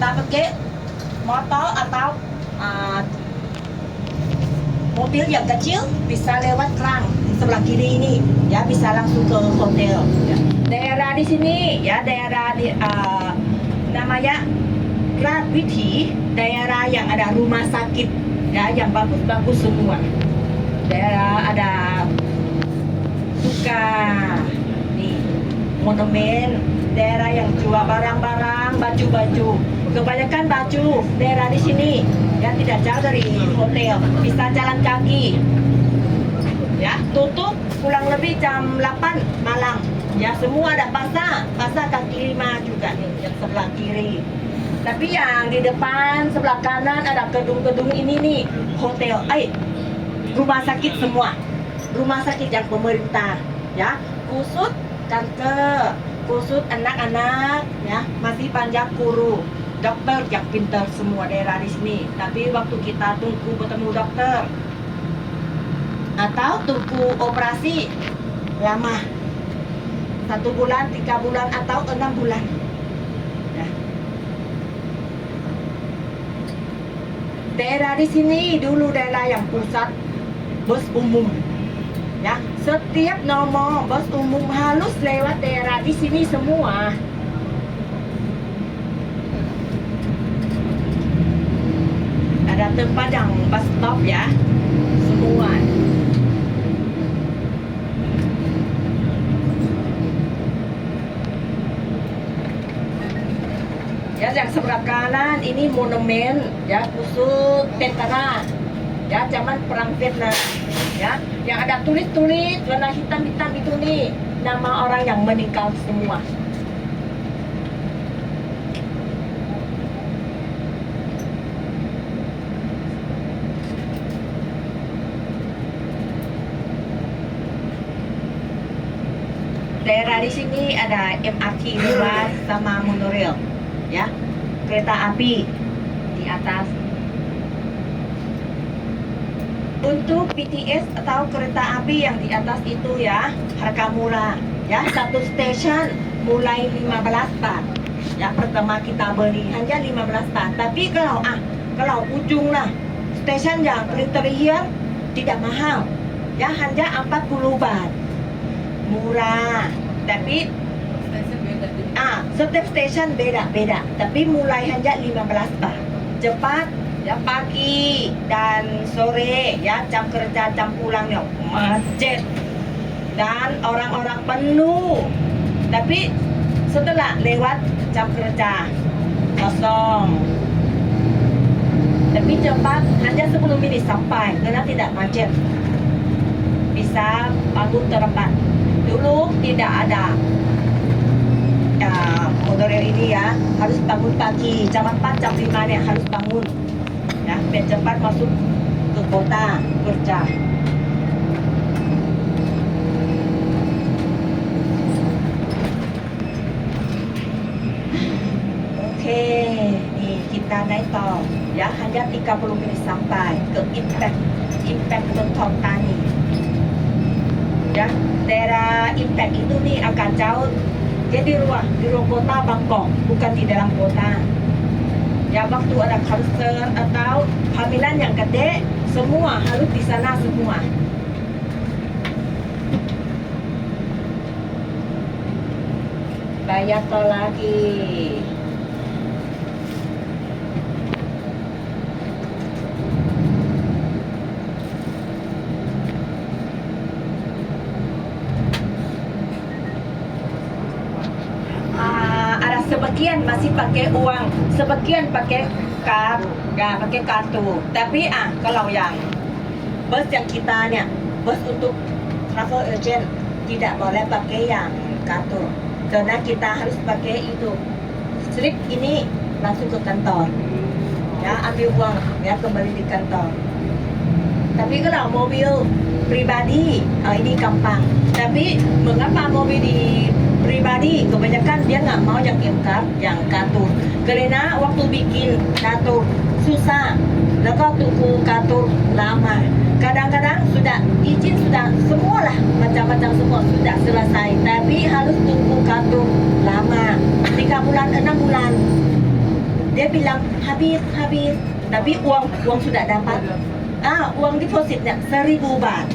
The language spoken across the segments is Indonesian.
bisa pakai motor atau mobil yang kecil, bisa lewat kerang sebelah kiri ini, ya bisa langsung ke hotel. Ya. Daerah di sini, ya daerah di namanya Ratwiti, daerah yang ada rumah sakit, ya yang bagus-bagus semua. Daerah ada suka nih monumen, daerah yang jual barang-barang, baju-baju. Kebanyakan baju daerah di sini ya tidak jauh dari hotel, bisa jalan kaki. Ya, tutup kurang lebih jam 8 malam. Ya, semua ada pasar kaki lima juga nih yang sebelah kiri. Tapi yang di depan sebelah kanan ada gedung-gedung ini nih, hotel. Rumah sakit semua. Rumah sakit yang pemerintah, ya. Khusus kanker, khusus anak-anak, ya, masih panjang guru. Dokter yang pintar semua daerah di sini. Tapi waktu kita tunggu bertemu dokter atau tunggu operasi lama, 1 bulan, 3 bulan atau 6 bulan. Ya. Daerah di sini dulu daerah yang pusat bus umum. Ya, setiap nomor bus umum harus lewat daerah di sini semua. Ada tempat yang bus stop ya, semua. Ya, yang sebelah kanan ini monumen ya khusus tentara ya zaman perang Vietnam ya, yang ada tulis-tulis warna hitam-hitam itu nih nama orang yang meninggal semua. Daerah di sini ada MRT luas sama monorail, ya, kereta api di atas. Untuk BTS atau kereta api yang di atas itu ya harga murah, ya satu stasiun mulai 15 baht. Ya pertama kita beli hanya 15 baht. Tapi kalau ujung lah stasiun yang terakhir tidak mahal, ya hanya 40 baht. Murah, tapi setiap stasiun beda-beda, tapi mulai hanya 15 baht. Cepat, ya pagi dan sore, ya jam kerja jam pulangnya macet dan orang-orang penuh. Tapi setelah lewat jam kerja kosong. Tapi cepat, hanya 10 menit sampai karena tidak macet. Bisa bangun terlambat. Dulu tidak ada monorail ini ya, harus bangun pagi jam 4 jam 5 nih harus bangun ya biar cepat masuk ke kota kerja. Oke, nih kita naik tol ya hanya 30 menit sampai ke Impact Mentong Tani. Ya, daerah Impact itu nih akan jauh, jadi di luar kota Bangkok, bukan di dalam kota. Ya, waktu ada konser atau hamilan yang gede, semua harus di sana semua. Bayar tol lagi. Sebagian masih pakai uang, sebagian pakai kartu. Tapi kalau yang bus yang kitanya, bus untuk travel agent tidak boleh pakai yang kartu, karena kita harus pakai itu slip ini langsung ke kantor. Ya, ambil uang ya kembali di kantor. Tapi kalau mobil pribadi ini gampang. Tapi mengapa mobil pribadi kebanyakan dia nggak mau yang M-card, yang kartu, karena waktu bikin kartu susah,แล้วก็ tunggu kartu lama. Kadang-kadang sudah izin sudah semua lah macam-macam semua sudah selesai, tapi harus tunggu kartu lama 3 bulan 6 bulan. dia bilang habis, tapi uang sudah dapat. Uang depositnya 1.000 baht.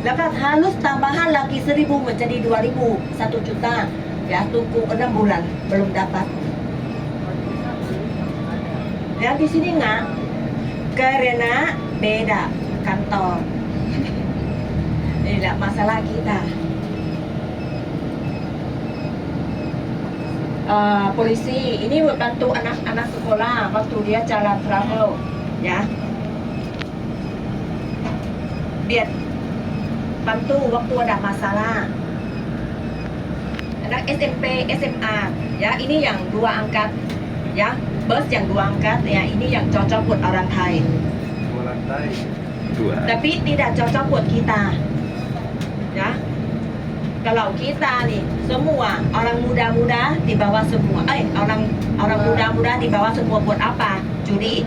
Lepas halus tambahan lagi 1.000 menjadi 2.000, 1 juta. Ya, tunggu 6 bulan belum dapat. Ya, di sini nggak, karena beda kantor. Inilah masalah kita. Polisi ini bantu anak-anak sekolah waktu dia jalan travel, ya. Biar bantu waktu ada masalah. Anak SMP, SMA, ya ini yang 2 angkat, ya. Bus yang 2 angkat, ya ini yang cocok buat orang Thai. Tapi tidak cocok buat kita, ya. Kalau kita nih semua orang muda-muda dibawa semua, orang muda-muda dibawa semua buat apa? Judi.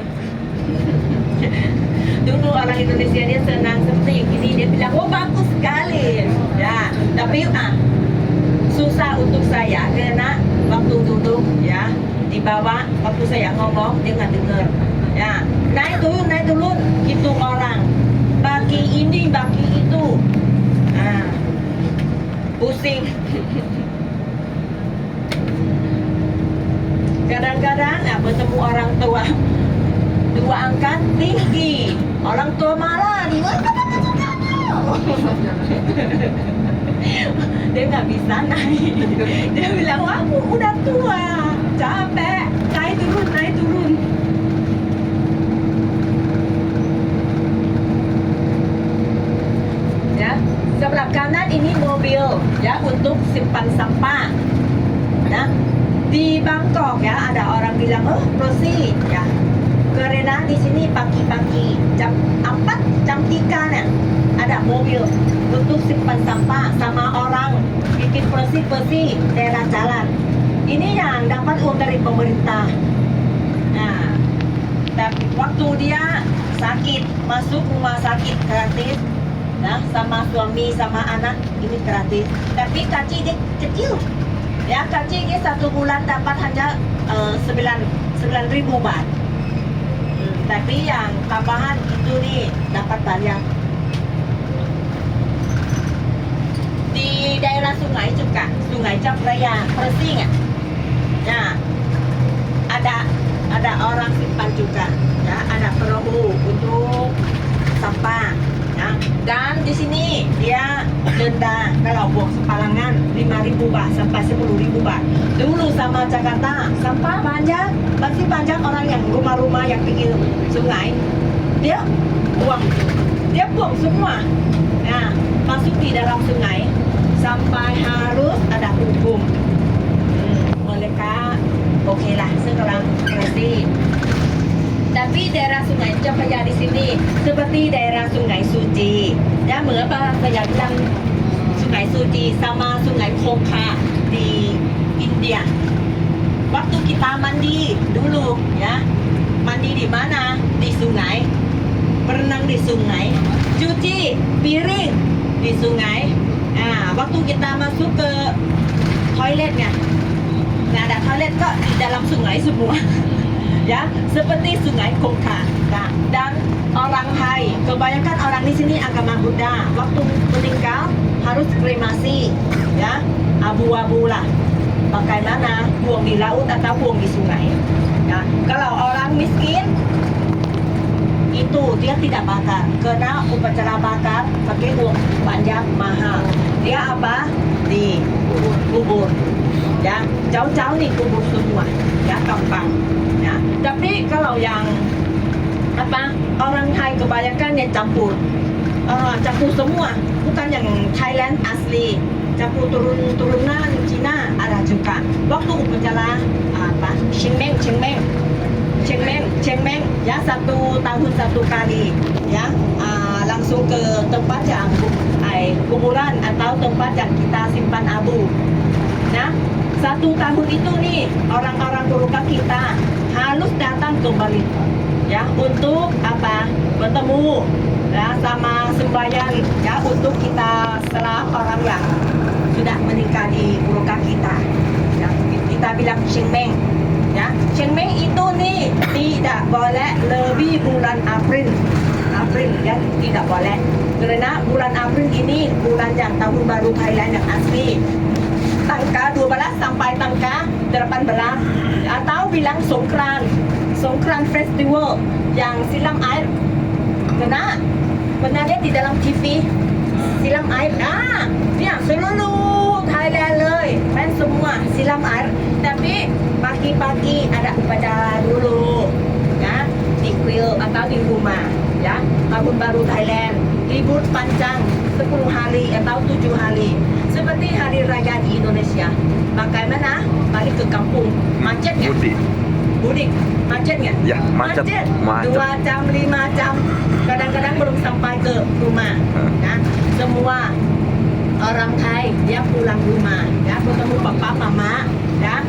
Dulu orang Indonesia dia senang seperti ini, dia bilang oh bagus sekali, ya. Tapi susah untuk saya karena waktu duduk, ya, dibawa waktu saya ngomong dia nggak dengar, ya. Naik turun, hitung orang, bagi ini, bagi itu. Pusing. Kadang-kadang bertemu orang tua 2 angkat tinggi, orang tua marah di dia nggak bisa naik. Dia bilang wah aku udah tua, capek, naik turun. Ya, sebelah kanan ini mobil, ya, untuk simpan sampah. Nah, di Bangkok, ya, ada orang bilang prosi, ya, karena di sini pagi-pagi jam 4, jam 3 nih ada mobil untuk simpan sampah sama orang bikin bersih daerah jalan. Ini yang dapat uang dari pemerintah. Nah, tapi waktu dia sakit masuk rumah sakit gratis. Nah, sama suami sama anak ini gratis. Tapi gaji dia kecil. Ya, gaji dia 1 bulan dapat hanya 9.000 baht. Tapi yang tambahan itu nih dapat banyak. Di daerah sungai juga, Sungai Chao Phraya, bersih nggak? Nah, ada orang simpan juga. Ya, ada perahu untuk sampah. Ya. Dan di sini dia denda kalau buang sembarangan 5.000 baht sampai 10.000 baht. Dulu sama Jakarta sampah banyak, masih banyak orang yang rumah-rumah yang pinggir sungai dia buang semua. Nah, masuk di dalam sungai sampai harus ada hukum. Mereka oke lah sekarang bersih. Tapi daerah Sungai Chao Phraya di sini seperti daerah Sungai Suci. Ya, mengapa saya bilang Sungai Suci sama Sungai Khokha di India. Waktu kita mandi dulu, ya, mandi di mana? Di sungai, berenang di sungai, cuci piring di sungai. Nah, waktu kita masuk ke toiletnya, nggak ada toilet kok di dalam sungai semua. Ya, seperti Sungai Khokha. Nah, dan orang Thai, kebanyakan orang di sini agama Buddha. Waktu meninggal harus kremasi, ya, abu-abu lah. Bagaimana? Buang di laut atau buang di sungai. Ya, kalau orang miskin itu dia tidak bakar, karena upacara bakar pakai uang banyak mahal. Dia apa? Di kubur. Ya, jauh-jauh nih kubur semua. Ya, gampang. Ya, tapi kalau yang orang Thai kebanyakan yang campur semua, bukan yang Thailand asli, campur turunan Cina ada juga. Waktu upacara Chengmeng, ya, 1 tahun 1 kali, ya, langsung ke tempat yang kuburan atau tempat yang kita simpan abu. Nah, 1 tahun itu nih orang-orang Gurukha kita harus datang kembali, ya, untuk bertemu, ya, sama sembahyang, ya, untuk kita setelah orang yang sudah meninggal di Gurukha kita, ya, kita bilang Chengmeng, ya. Chengmeng itu nih tidak boleh lebih bulan April. April ya tidak boleh. Karena bulan April ini bulan yang tahun baru Thailand yang asli. Tanggal 12 sampai tanggal 18 atau bilang Songkran Festival yang silam air. Karena benarnya di dalam TV silam air. Ya seluruh Thailandเลยmain semua silam air. Tapi pagi-pagi ada upacara dulu ya di kuil atau di rumah ya. Tahun baru Thailand libur panjang 10 hari atau 7 hari seperti hari raya di Indonesia. Bagaimana balik ke kampung macet ya? Mudik macet nggak? Ya, macet. 2 jam 5 jam kadang-kadang belum sampai ke rumah ya. Semua orang Thai dia pulang rumah ya, ketemu papa mama ya,